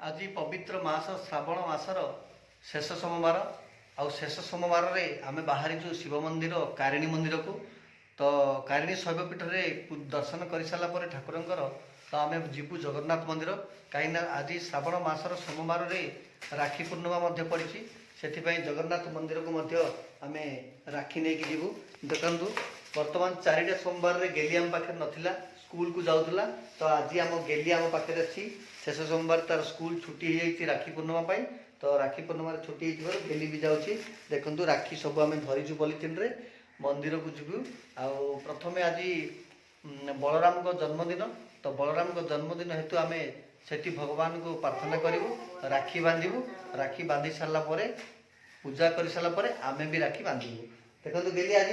आज पवित्र मास श्रावण मासर शेष सोमवार आउ शेष सोमवार रे आमे बाहरी शिव मंदिर कारिणी मंदिर को तो कारिणी शैवपीठ में दर्शन कर सारापर ठाकुरंकर तो आम जीवु जगन्नाथ मंदिर कहीं आज श्रावण मासर सोमवार रे राखी पूर्णिमा पड़ी से जगन्नाथ मंदिर को आम राखी नहीं जीवु देखु बर्तमान 4टा सोमवार रे गेली आम पाखे नथिला स्कूल को जाऊला तो आज आम गेली आम पाखे अच्छी शेष सोमवार तार स्कूल छुट्टी हो राखी पूर्णिमा तो राखी पूर्णिमा छुट्टी हो गेली भी जाऊँगी देखु राखी सब आम धरीचु पॉलिथिन रे मंदिर को जीवु आउ प्रथम आज बलराम को जन्मदिन तो बलराम को जन्मदिन हेतु आम सेठी भगवान को प्रार्थना करूँ राखी बांधु राखी बांधी सारा पूजा कर सारापर आम भी राखी बांधु देखो गेली आज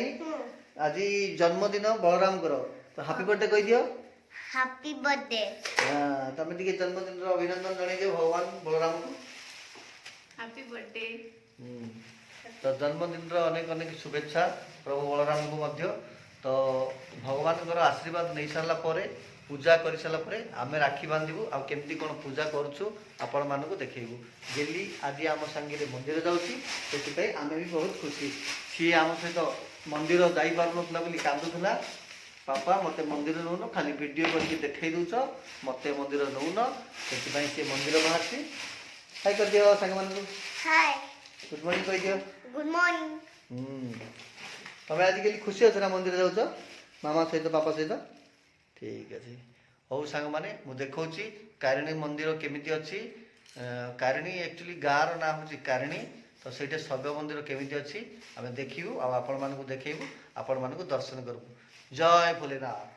आज जन्मदिन बलराम तो हापी बर्थडे कह दियो हैप्पी बर्थडे। हाँ तुम टे जन्मदिन अभिनंदन जन भगवान बलराम को हैप्पी बर्थडे। तो जन्मदिन अनेक अनेक शुभेच्छा प्रभु बलराम को मध्य तो भगवान आशीर्वाद नहीं सारा पूजा कर सारापर आम राखी बांधु आउ केमती कौन पूजा करुँ आपण मानक देखू गेली आज आम सांगे मंदिर जाऊँगी आम भी बहुत खुशी सी आम सहित मंदिर जापार ना कांदुला पापा मत मंदिर नौन खाली वीडियो करके देखई दौच मत मंदिर नौन से मंदिर बाहर हाय कर दियो सांग मान हाय गुड मॉर्निंग कह दियो गुड मॉर्निंग। तमें आजिकल खुशी अच्छे ना मंदिर जाऊच मामा सहित पापा सहित ठीक अच्छे हौ सांग मैंने मुझे देखा कारिणी मंदिर केमिति अच्छी कारिणी एक्चुअली गाँव ना हूँ कारिणी तो सहीटा शैव मंदिर केमिति अच्छी आम देखू आपण मानक देखू आपण मानक दर्शन करूँ जय भोलेनाथ।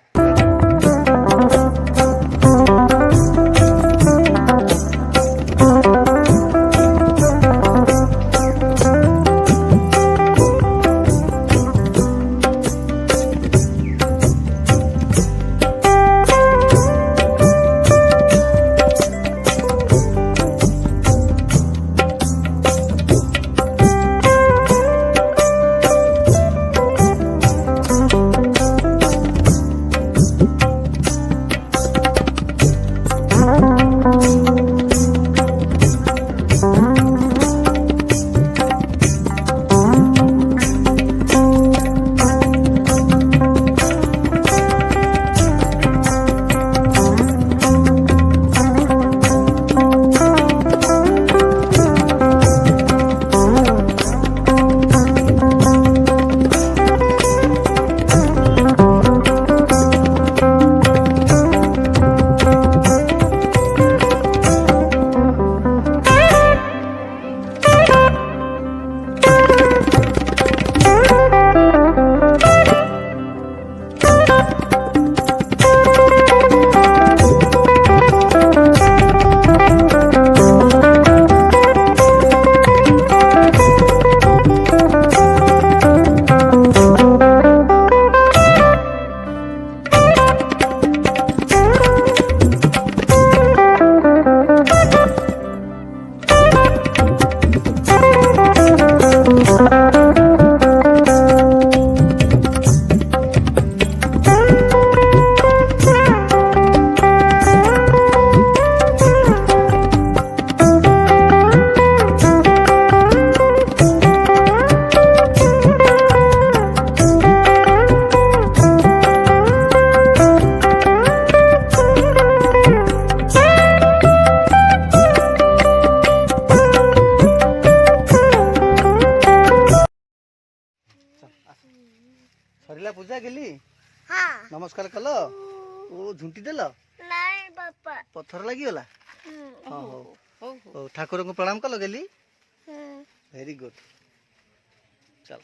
सरिला पूजा गेली हाँ नमस्कार कल ओ झुंटी देल नहीं पापा पत्थर लगी गला हाँ हो ठाकुर को प्रणाम कल गेली वेरी गुड चल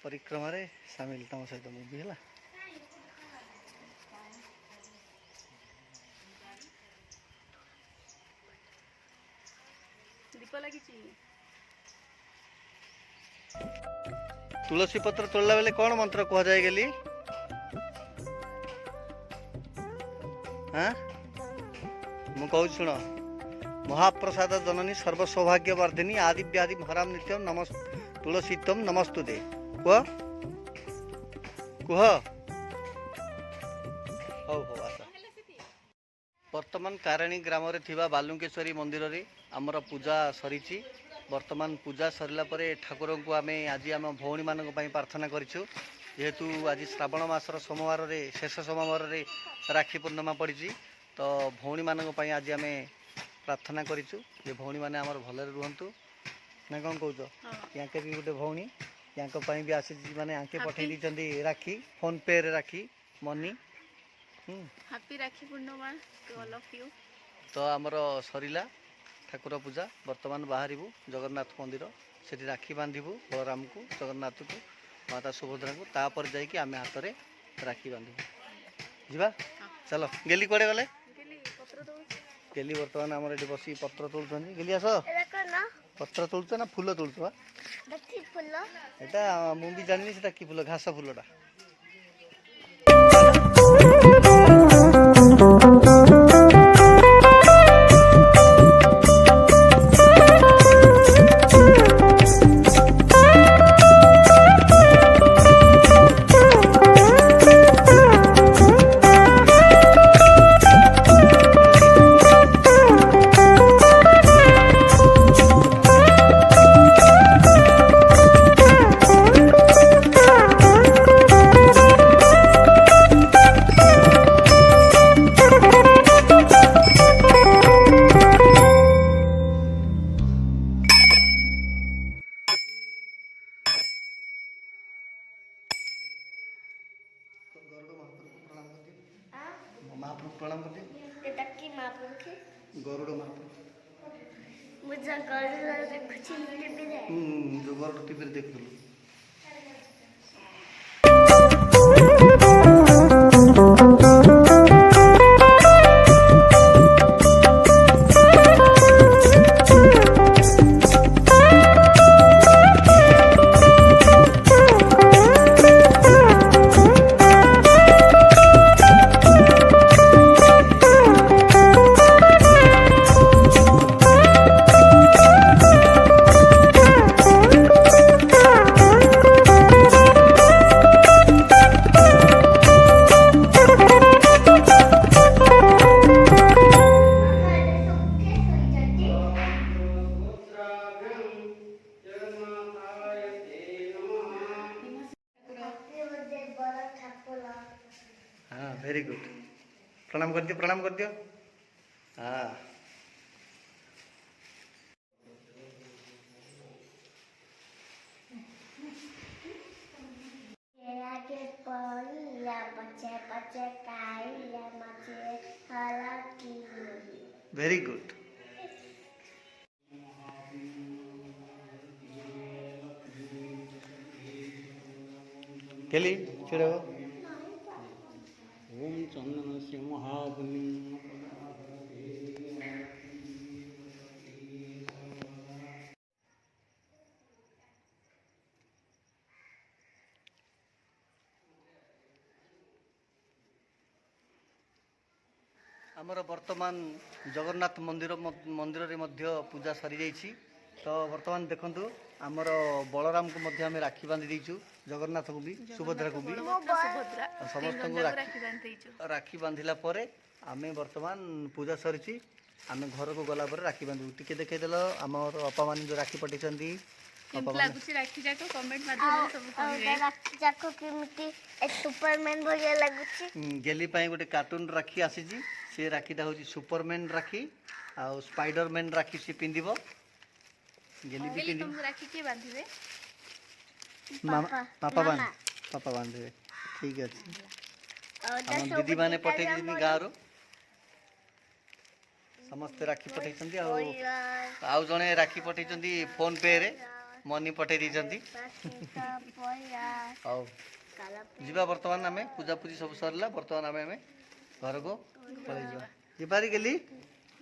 परिक्रमा रे सामिल तम सहित मुझे है दीप लगी तुलसी पत्र तोड़ला बेले कौन मंत्र कह जाए गेली हाँ मु कहूँ शुण महाप्रसाद जननी सर्व सौभाग्य वर्धिनी आदि व्याधि हराम नित्यम नमस् तुलसीतम नमस्तुते कह कह ବର୍ତ୍ତମାନ କାରେଣୀ ଗ୍ରାମରେ ଥିବା ବାଲୁଙ୍କେଶ୍ୱରୀ ମନ୍ଦିରରେ ଆମର ପୂଜା ସରିଛି। ବର୍ତ୍ତମାନ ପୂଜା ସରିଲା ପରେ ଠାକୁରଙ୍କୁ ଆମେ ଆଜି ଆମ ଭଉଣୀମାନଙ୍କ ପାଇଁ ପ୍ରାର୍ଥନା କରିଛୁ। ଯେହେତୁ ଆଜି ଶ୍ରାବଣ ମାସର ସୋମବାରରେ ଶେଷ ସୋମବାରରେ ରାକ୍ଷୀ ପୂର୍ଣ୍ଣିମା ପଡ଼ିଛି, ତ ଭଉଣୀମାନଙ୍କ ପାଇଁ ଆଜି ଆମେ ପ୍ରାର୍ଥନା କରିଛୁ ଯେ ଭଉଣୀମାନେ ଆମର ଭଲରେ ରୁହନ୍ତୁ। ନା କ'ଣ କହୁଛ? ୟାଙ୍କେ ବି ଗୋଟେ ଭଉଣୀ, ୟାଙ୍କ ପାଇଁ ବି ଆସିଛି, ମାନେ ୟାଙ୍କେ ପଠେଇ ଦେଇଛନ୍ତି ରାକ୍ଷୀ, ଫୋନ୍ ପେରେ ରାକ୍ଷୀ ମନି। Happy Rakhi Purnima to all of you. ତ ଆମର ସରିଲା ଠାକୁର ପୂଜା, ବର୍ତ୍ତମାନ ବାହାରିବୁ ଜଗନ୍ନାଥ ମନ୍ଦିର, ସେଠି ରାକ୍ଷୀ ବାନ୍ଧିବୁ ବଳରାମକୁ, ଜଗନ୍ନାଥକୁ, ମାତା ସୁଭଦ୍ରାଙ୍କୁ, ତାପରେ ଯାଇକି ଆମେ ହାତରେ ରାକ୍ଷୀ ବାନ୍ଧିବୁ। ଯିବା, ଚାଲ। ଗେଲି କୁଆଡ଼େ ଗଲେ? ଗେଲି ବର୍ତ୍ତମାନ ଆମର ଏଠି ବସି ପତ୍ର ତୋଳୁଛନ୍ତି। ଗେଲି ଆସ। ପତ୍ର ତୋଳୁଛ ନା ଫୁଲ ତୋଳୁଛ? ଏଟା ମୁଁ ବି ଜାଣିନି ସେଟା କି ଫୁଲ, ଘାସ ଫୁଲଟା। महाप्रभु प्रणाम करते गरुड़ महाप्रभु जो गरुड़ टीवी देखुलु। हाँ वेरी गुड। प्रणाम कर दियो, प्रणाम कर दियो। हाँ वेरी गुड। केली छिड़ो। ओम चंदन सिंहावली आमर वर्तमान जगन्नाथ मंदिर रे मध्य पूजा सरी जाइछि। तो वर्तमान देखंतु आमर बलराम को मध्य आमे राखी बांधि देइछु, जगन्नाथ को भी, सुभद्रा को भी, समस्त को राखी बांधिला परे आमे वर्तमान पूजा सरीछि। आमे घर को गला परे राखी बांधु। टिके देखै देलो आमर अपा मान जो राखी पठेछंती, लागुची राखी जाको कमेंट माध्यम सब कहिबे। राखी जाको केमिति ए सुपरमैन भलिया लागुची। गेली पाई गोटे कार्टून राखी आसीछि, से राखीटा होछि सुपरमैन राखी आ स्पाइडरमैन राखी से पिंदिबो। गेली भी पिंदी। तुम राखी के बांधिबे? पापा बांधे। ठीक अछि। हम दीदी माने पठे दिनी गारो समस्त राखी पठेछंती। आउ जणे राखी पठेछंती फोन पे रे मनी पठे दिछंती। आउ जिबा वर्तमान आमे पूजा पूजी सब सरला। वर्तमान आमे घर को पळै जिबा। जिबारी गेली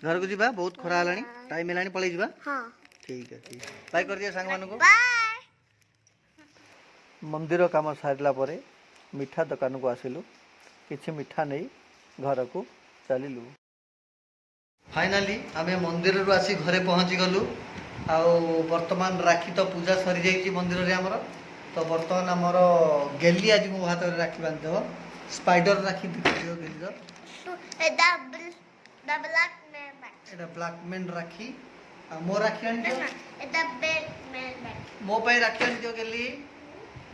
घर को जिबा। बहुत खरा हलानी, टाइम हलानी, पळै जिबा। हां ठीक अछि। बाय कर दिया संग मानको। बाय। मंदिर काम सारला परे मिठा दुकान को आसिलु, किछि मिठा नहीं घर को चलिलु। फाइनाली आमे मंदिर रु आसी घरे पहुंची गलु। आउ वर्तमान राखी तो पूजा सरी जाइछि मंदिर रे हमर। तो वर्तमान हमर गेली आज मो हाथ रे राखी बांध दो। स्पाइडर राखी दिखियो गेली रो। The black man back. এটা ব্ল্যাক মেন রাখি আর মো রাখি আনি দিও The big man back. ମୋ ପାଇଁ ରାକ୍ଷୀ ଆଣି ଦିଅ ଗେଲି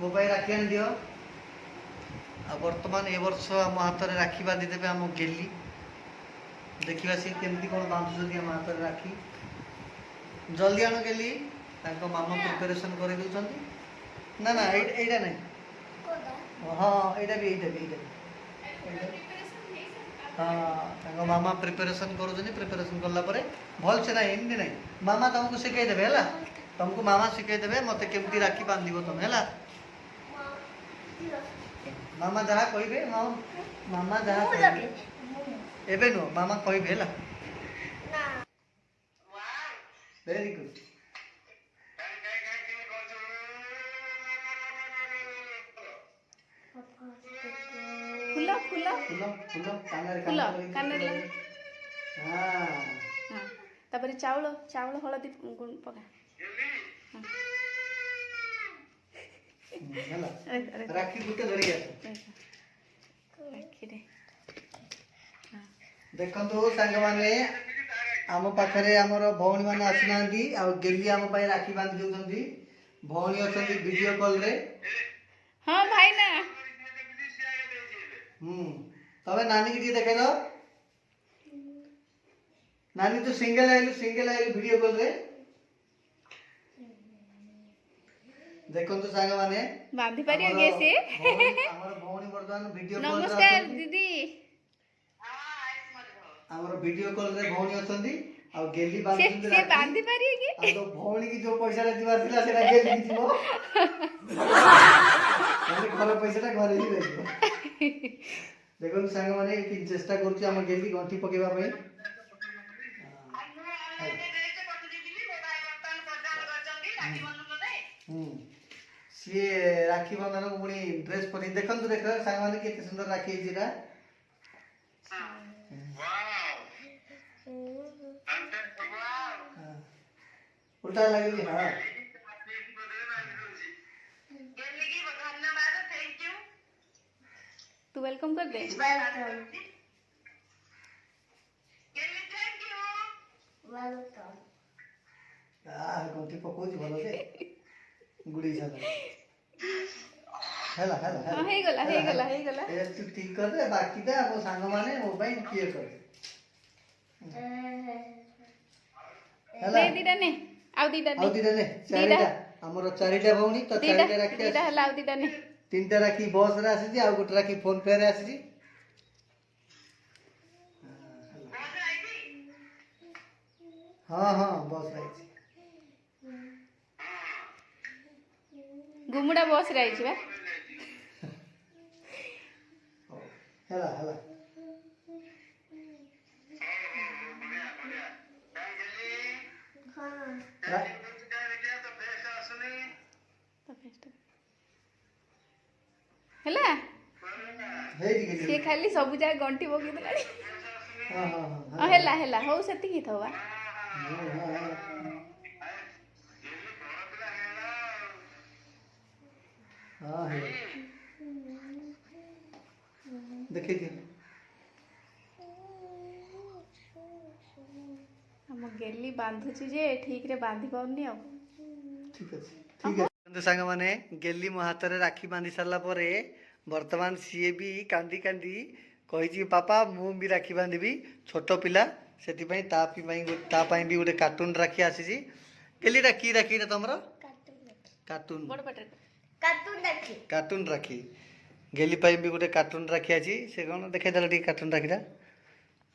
ମୋ ପାଇଁ ରାକ୍ଷୀ ଆଣି ଦିଅ ଆଉ ବର୍ତ୍ତମାନ ଏ ବର୍ଷ ଆମ ହାତରେ ରାକ୍ଷୀ ବାନ୍ଧି ଦେବେ ଆମ ଗେଲି ଦେଖିବା ସେ କେମିତି କ'ଣ ବାନ୍ଧୁଛନ୍ତି ଆମ ହାତରେ ରାକ୍ଷୀ ଜଲ୍ଦି ଆଣ ଗେଲି ତାଙ୍କ ମାମା ପ୍ରିପାରେସନ୍ କରିଦେଉଛନ୍ତି ନା ନା ଏଇଟା ନାହିଁ ହଁ ଏଇଟା ବି ହଁ ତାଙ୍କ ମାମା ପ୍ରିପାରେସନ୍ କରୁଛନ୍ତି ପ୍ରିପାରେସନ୍ କଲା ପରେ ଭଲସେ ନାହିଁ ଏମିତି ନାହିଁ ମାମା ତମକୁ ଶିଖେଇ ଦେବେ ହେଲା तुमको मामा शिखे देवे मत केमती राखी बांधिब तुम है मामा जहाँ कहे मामा जहाँ कहे एबे नु मामा कहे है वेरी गुड फुला फुला फुल फुल फुल कानरे हाँ हां तापर चावल चावल हळदी पका राखी गुटे धरी देखो सांग मैंने आम पाखे आमर भौणी मैंने आसीना गेली आम राखी बांधि दौरान भौणी अच्छा वीडियो कॉल रे हाँ भाई ना तबे नानी की देखे दो नानी तो सिंगल आइलु वीडियो कॉल रे देखो तो सांग माने बांधी पारियो के से हमर भौणी वर्तमान वीडियो कॉल नमस्कार दीदी हमर वीडियो कॉल रे भौणी अछंती आ गेली बांधी से बांधी पारियो की आ तो भौणी की जो पैसा रे दिवार थिला सेटा गेली की जीवो खाली घर पैसा ता घरे ही रहइबो देखो तो सांग माने कि चेष्टा करछि हम गेली गंठी पकेबा पई सी राखी बंधन को पुणी ड्रेस परि देखो सांग माने केते सुंदर राखी हिजिरा उल्टा लगेली हां तू वेलकम कर दे Welcome. Welcome. गंठी पकोछि भलो से गुड़ी छाला हेला हां हे गला ए तू ठीक कर दे बाकी ता वो सांग माने मोबाइल किए कर दे दीदा ने आउ दीदा ने चारिटा हमर चारिटा भौणी तो चारिटा राखी दीदा हला आउ दीदा ने तीनटा राखी बस रे आसी आ गोटे राखी फोन पे रे आसी हाँ बस आई गुमुडा बस रे आइछि बा हेला ହେଲା ସେ ଖାଲି ସବୁ ଜାଗା ଗଣ୍ଠି ପକେଇ ଦେଲାଣି ହେଲା ହଉ ସେତିକି ଥାଉ ବା देखिए हम गेली बांधुची जे ठीक रे बांधी पाउनी आ ठीक है सांग माने गेली मो हाथ रे राखी बांधी सारला परे वर्तमान सीए भी कांदी कांदी कही पापा मु भी राखी बांधि छोट पिला से भी गोटे कार्टून राखी आसी गेलीटा की राखी तुमर कार्टून कार्टून राखी गेली भी गोटे कार्टून राखी आसी से कौन देखे देला कार्टून राखीटा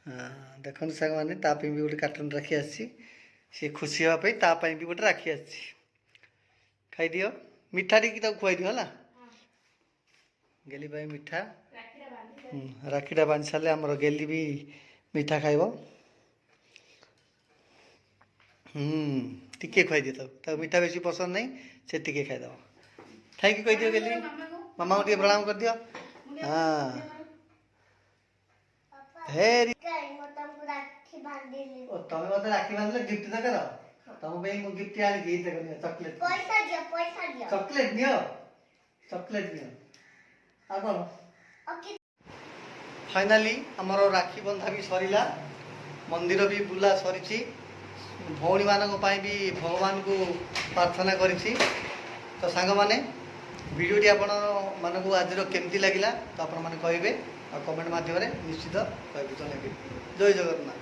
हाँ देखो सांग मैंने भी गोटे कार्टून राखी आसी खुशी हाँपाई भी गोटे राखी आसी खाई दियो मिठा टी खुआई दियो है गेली मिठा राखीटा बांधि सारे आमर गेली भी मिठा खाइब टिके खुआई दियो ताको मिठा बेसी पसंद नहीं से टिके खाईदेव थैंक यू कह दियो गेली मामा को टिके प्रणाम कर दियो हाँ भेरी तुम मत राखी बांधले गिफ्ट तो कर तुम गिफ्ट आनी चॉकलेट चॉकलेट नियो आ कौन फाइनाली आमर राखी बंधा भी सरीला मंदिर भी बुला सरी भौणी मानक भी भगवान को प्रार्थना करी। तो सांग मैंने वीडियोटी आपण मानक आज केमती लगिला तो आपण मैंने कहे आ कमेंट माध्यम निश्चित कह जन जय जगन्नाथ।